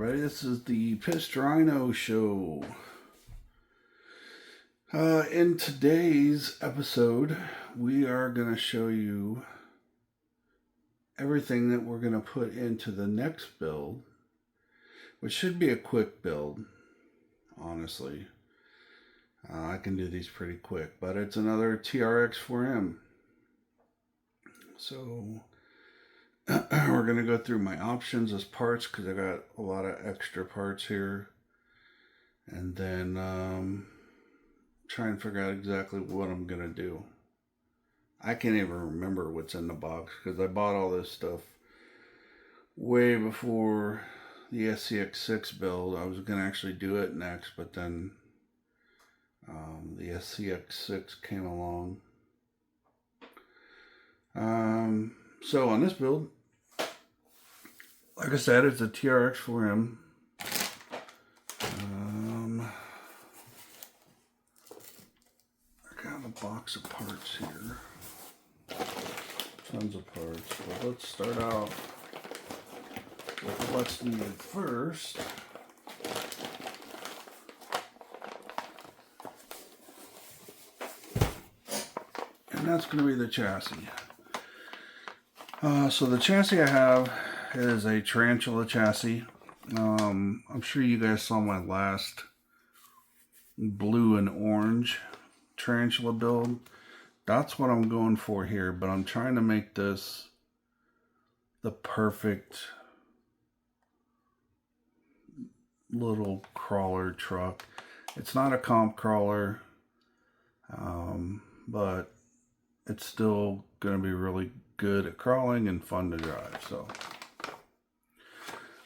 everybody. This is the Pissed Rhino Show. In today's episode, we are going to show you everything that we're going to put into the next build, which should be a quick build, honestly. I can do these pretty quick, but it's another Trx4m. So we're going to go through my options as parts because I got a lot of extra parts here. And then try and figure out exactly what I'm going to do. I can't even remember what's in the box because I bought all this stuff way before the SCX6 build. I was going to actually do it next, but then the SCX6 came along. So on this build, like I said, it's a Trx4m. I got a box of parts here. Tons of parts. But let's start out with what's needed first. And that's going to be the chassis. So the chassis I have is a Tarantula chassis. I'm sure you guys saw my last blue and orange Tarantula build. That's what I'm going for here, but I'm trying to make this the perfect little crawler truck. It's not a comp crawler, but it's still going to be really good at crawling and fun to drive.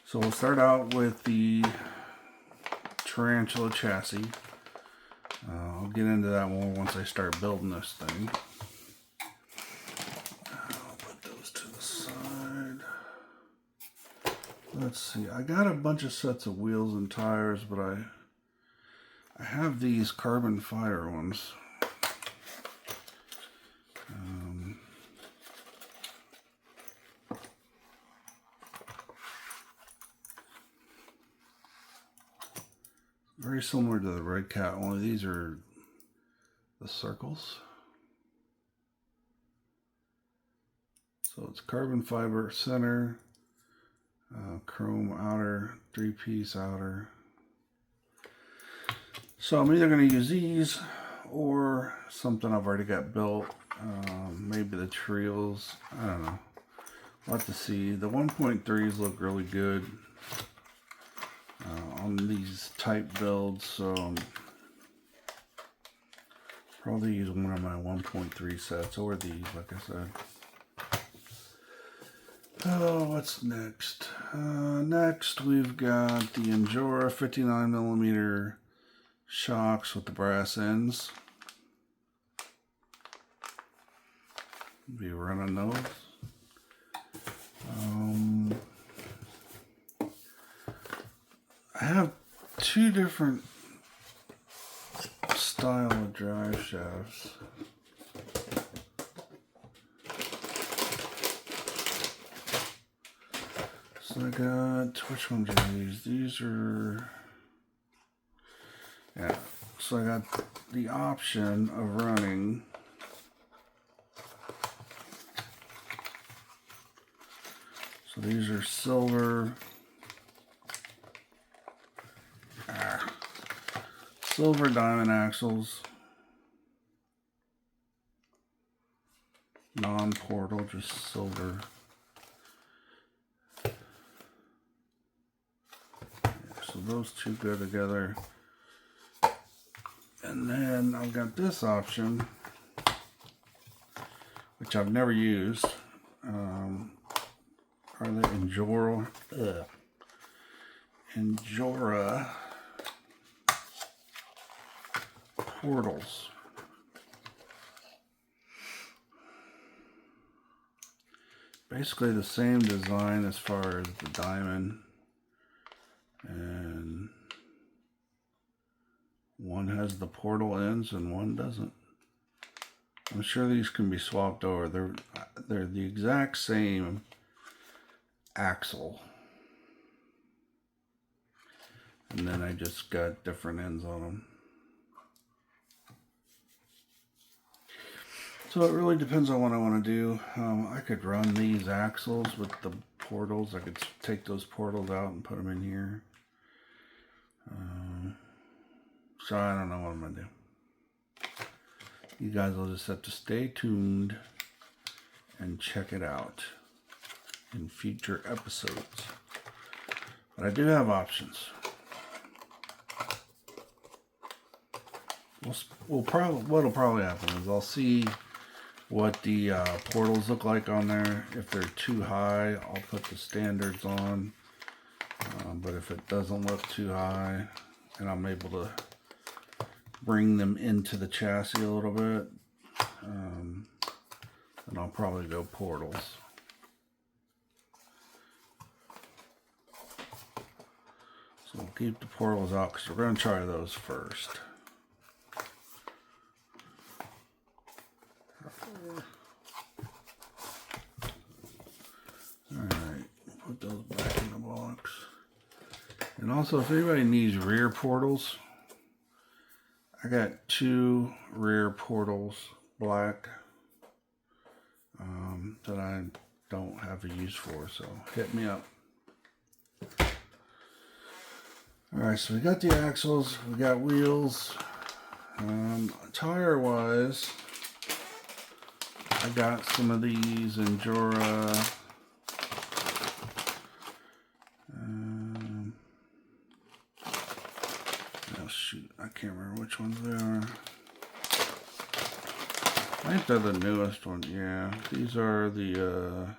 So we'll start out with the Tarantula chassis. I'll get into that more once I start building this thing. I'll put those to the side. Let's see, I got a bunch of sets of wheels and tires, but I have these carbon fiber ones. Very similar to the Red Cat, only these are the circles. So it's carbon fiber center, chrome outer, 3-piece outer. So I'm either going to use these or something I've already got built. Maybe the trios, I don't know. We'll have to see. The 1.3s look really good on these type builds, so probably use one of my 1.3 sets or these, like I said. Oh, what's next? Next we've got the Injora 59mm shocks with the brass ends. Be running those. I have two different style of drive shafts. So I got, which ones are these? These are, yeah. So I got the option of running so these are silver. Silver diamond axles, non-portal, just silver. Yeah, so those two go together. And then I've got this option, which I've never used. Are the Injora portals. Basically the same design as far as the diamond, and one has the portal ends and one doesn't. I'm sure these can be swapped over. They're the exact same axle. and then I just got different ends on them. So it really depends on what I want to do. I could run these axles with the portals. I could take those portals out and put them in here. So I don't know what I'm going to do. You guys will just have to stay tuned and check it out in future episodes. But I do have options. What'll probably happen is I'll see what the portals look like on there. If they're too high, I'll put the standards on. But if it doesn't look too high and I'm able to bring them into the chassis a little bit, then I'll probably go portals. So we'll keep the portals out because we're going to try those first. Alright, put those back in the box. And also, if anybody needs rear portals, I got 2 rear portals, black, that I don't have a use for, so hit me up. Alright, so we got the axles, we got wheels. Tire wise, I got some of these Injora. Oh shoot, I can't remember which ones they are. I think they're the newest one. Yeah, these are the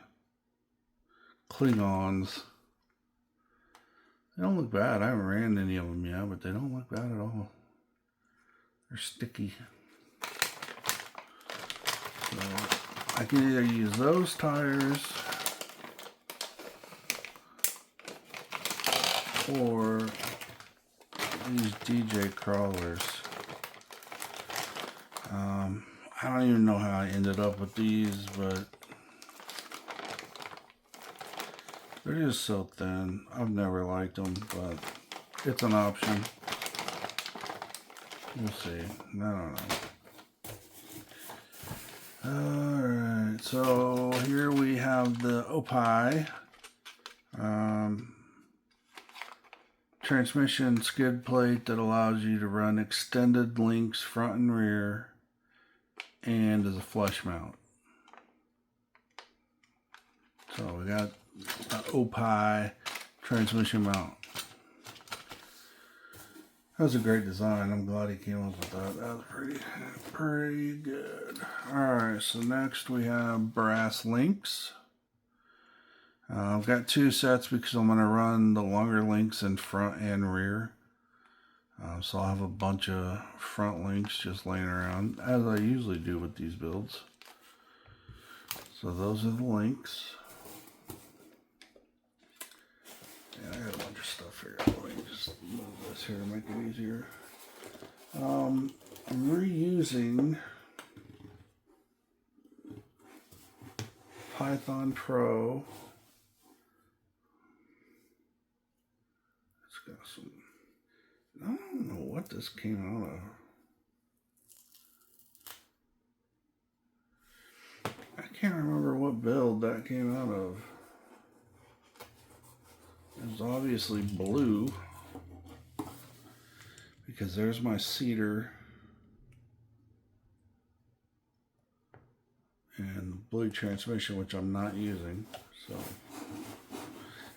Klingons. They don't look bad. I haven't ran any of them yet, but they don't look bad at all. They're sticky. So I can either use those tires or these DJ crawlers. I don't even know how I ended up with these, but they're just so thin. I've never liked them, but it's an option. We'll see. I don't know. Alright, so here we have the Opie transmission skid plate that allows you to run extended links front and rear and as a flush mount. So we got the Opie transmission mount. That was a great design. I'm glad he came up with that. That was pretty good. Alright, so next we have brass links. I've got 2 sets because I'm going to run the longer links in front and rear. So I'll have a bunch of front links just laying around, as I usually do with these builds. So those are the links. Yeah, I got a bunch of stuff here. Let me just move this here to make it easier. I'm reusing Python Pro. It's got some, I don't know what this came out of. I can't remember what build that came out of. It was obviously blue, because there's my cedar and the blue transmission, which I'm not using. So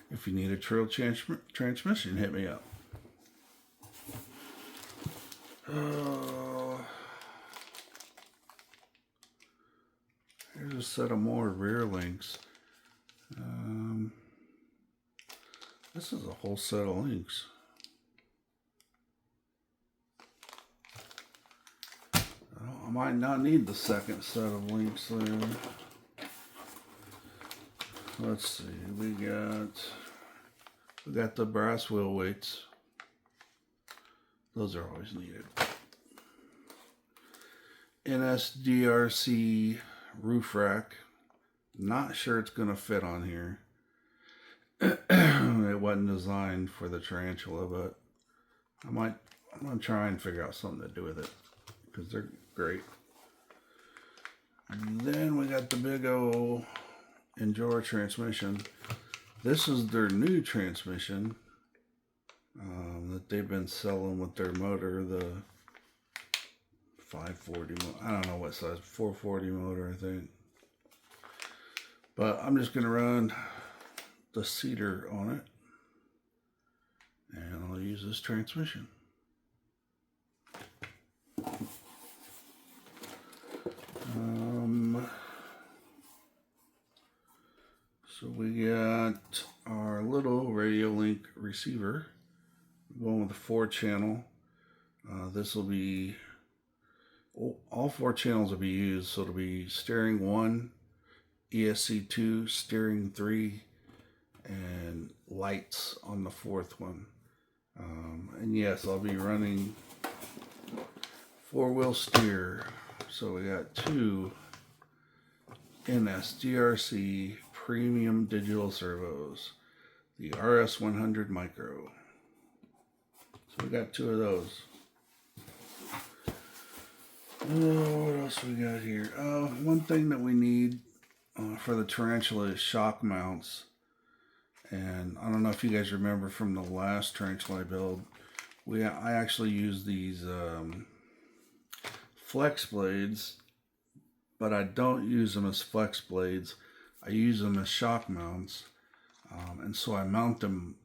if you need a trail transmission, hit me up. Here's a set of more rear links. This is a whole set of links. I might not need the second set of links there. Let's see, we got the brass wheel weights. Those are always needed. NSDRC roof rack. Not sure it's going to fit on here. It wasn't designed for the Tarantula, but I'm gonna try and figure out something to do with it because they're great. And then we got the big old Injora transmission. This is their new transmission that they've been selling with their motor, the 540. I don't know what size, 440 motor, I think. But I'm just gonna run the cedar on it, and I'll use this transmission. So we got our little Radiolink receiver going with the 4-channel. This will be, all 4 channels will be used, so it'll be steering 1, ESC 2, steering 3, and lights on the 4th one. And yes, I'll be running 4-wheel steer. So we got 2 NSDRC premium digital servos, the RS100 micro. So we got 2 of those. What else we got here? One thing that we need for the Tarantula is shock mounts. And I don't know if you guys remember from the last Tarantula I built, I actually used these flex blades, but I don't use them as flex blades. I use them as shock mounts, and so I mount them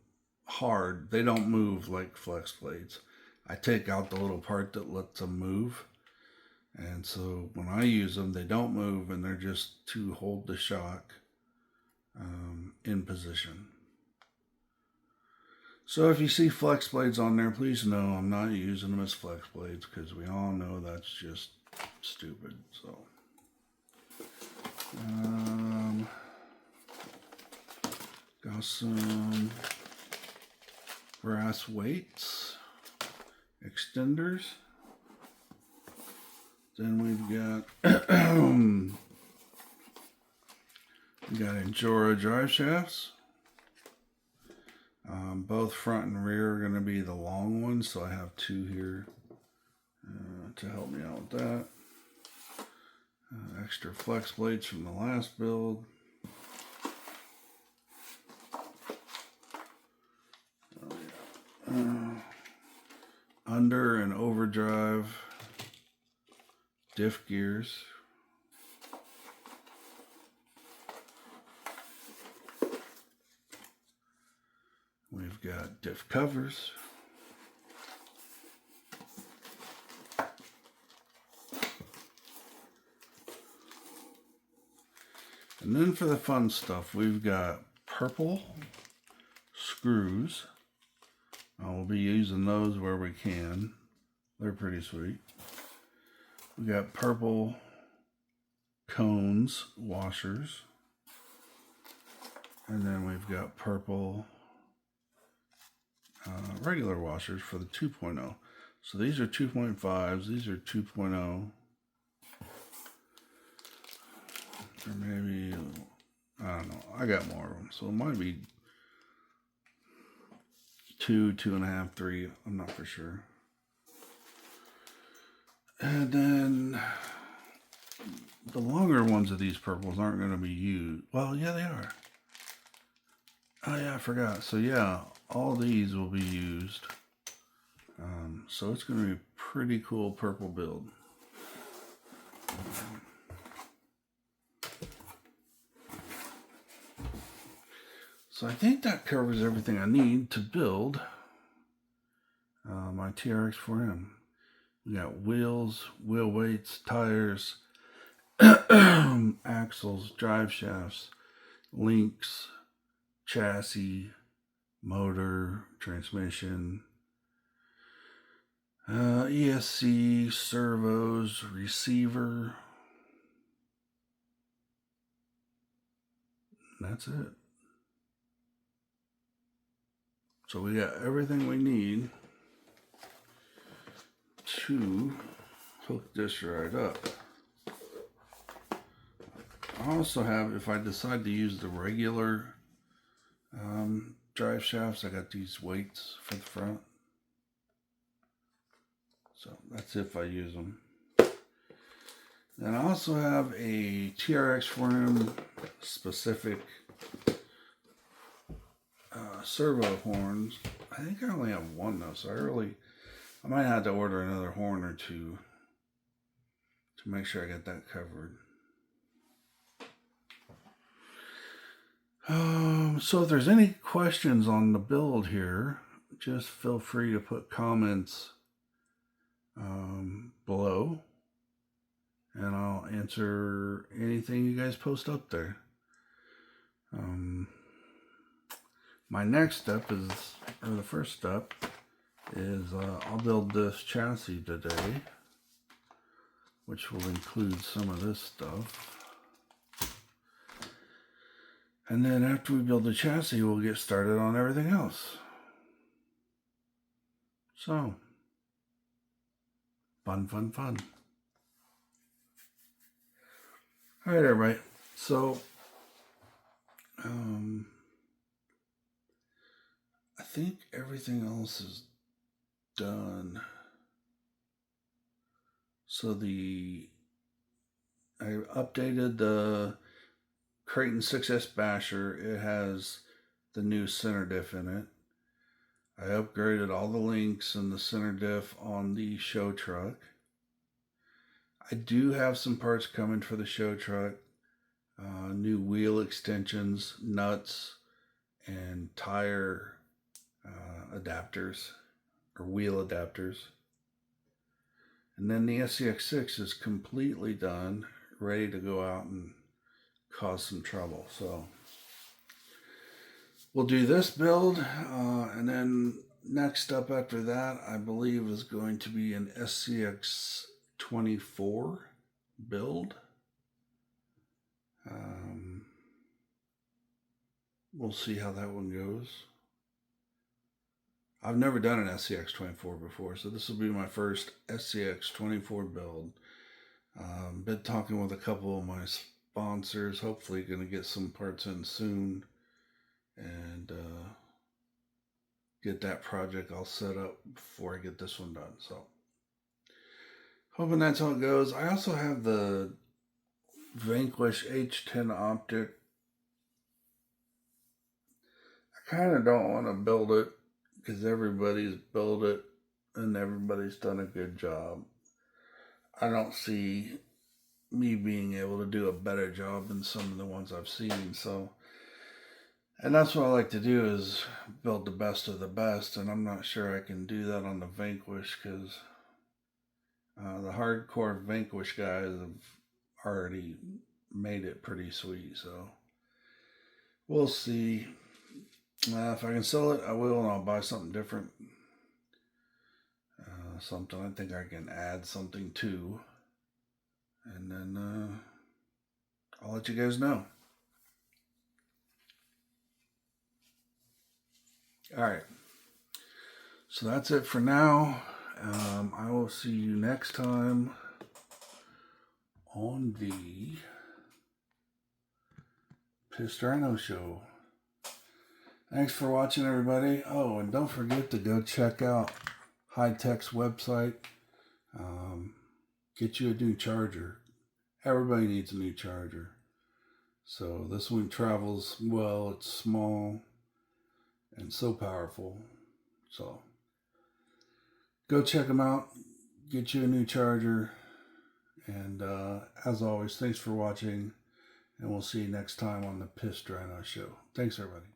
hard. They don't move like flex blades. I take out the little part that lets them move, and so when I use them, they don't move, and they're just to hold the shock in position. So if you see flex blades on there, please know I'm not using them as flex blades because we all know that's just stupid. So got some brass weights, extenders. Then we've got Injora drive shafts. Both front and rear are going to be the long ones, so I have 2 here to help me out with that. Extra flex blades from the last build. Under and overdrive diff gears. We've got diff covers. And then for the fun stuff, we've got purple screws. I'll be using those where we can. They're pretty sweet. We got purple cones washers. And then we've got purple regular washers for the 2.0. So these are 2.5s, these are 2.0. Or maybe, I don't know, I got more of them. So it might be 2, 2.5, 3, I'm not for sure. And then the longer ones of these purples aren't going to be used. Well, yeah, they are. Oh yeah, I forgot. So yeah, all these will be used. So it's going to be a pretty cool purple build. So I think that covers everything I need to build my Trx4m. We got wheels, wheel weights, tires, axles, drive shafts, links, chassis, motor, transmission, ESC, servos, receiver. And that's it. So we got everything we need to hook this right up. I also have, if I decide to use the regular drive shafts, I got these weights for the front. So that's if I use them. Then I also have a Trx4m specific servo horns. I think I only have one though, so I might have to order another horn or two to make sure I get that covered. So if there's any questions on the build here, just feel free to put comments below, and I'll answer anything you guys post up there. My next step is, or the first step is, I'll build this chassis today, which will include some of this stuff. And then after we build the chassis, we'll get started on everything else. So, fun. All right, everybody. So, I think everything else is done. So I updated the Creighton 6S Basher. It has the new center diff in it. I upgraded all the links and the center diff on the show truck. I do have some parts coming for the show truck. New wheel extensions, nuts, and tire adapters, or wheel adapters. And then the SCX6 is completely done, ready to go out and cause some trouble. So we'll do this build, and then next up after that, I believe, is going to be an SCX24 build. We'll see how that one goes. I've never done an SCX24 before, so this will be my first SCX24 build. Been talking with a couple of my sponsors, hopefully going to get some parts in soon, and get that project all set up before I get this one done. So, hoping that's how it goes. I also have the Vanquish H10 optic. I kind of don't want to build it because everybody's built it and everybody's done a good job. I don't see me being able to do a better job than some of the ones I've seen. So, and that's what I like to do, is build the best of the best, and I'm not sure I can do that on the Vanquish because the hardcore Vanquish guys have already made it pretty sweet. So we'll see. If I can sell it, I will, and I'll buy something different. Something I think I can add something to. And then I'll let you guys know. Alright. So that's it for now. I will see you next time on the Pistrano Show. Thanks for watching, everybody. Oh, and don't forget to go check out Hitec's website. Get you a new charger. Everybody needs a new charger. So this one travels well. It's small and so powerful. So go check them out. Get you a new charger. And as always, thanks for watching. And we'll see you next time on the Pistrano Show. Thanks, everybody.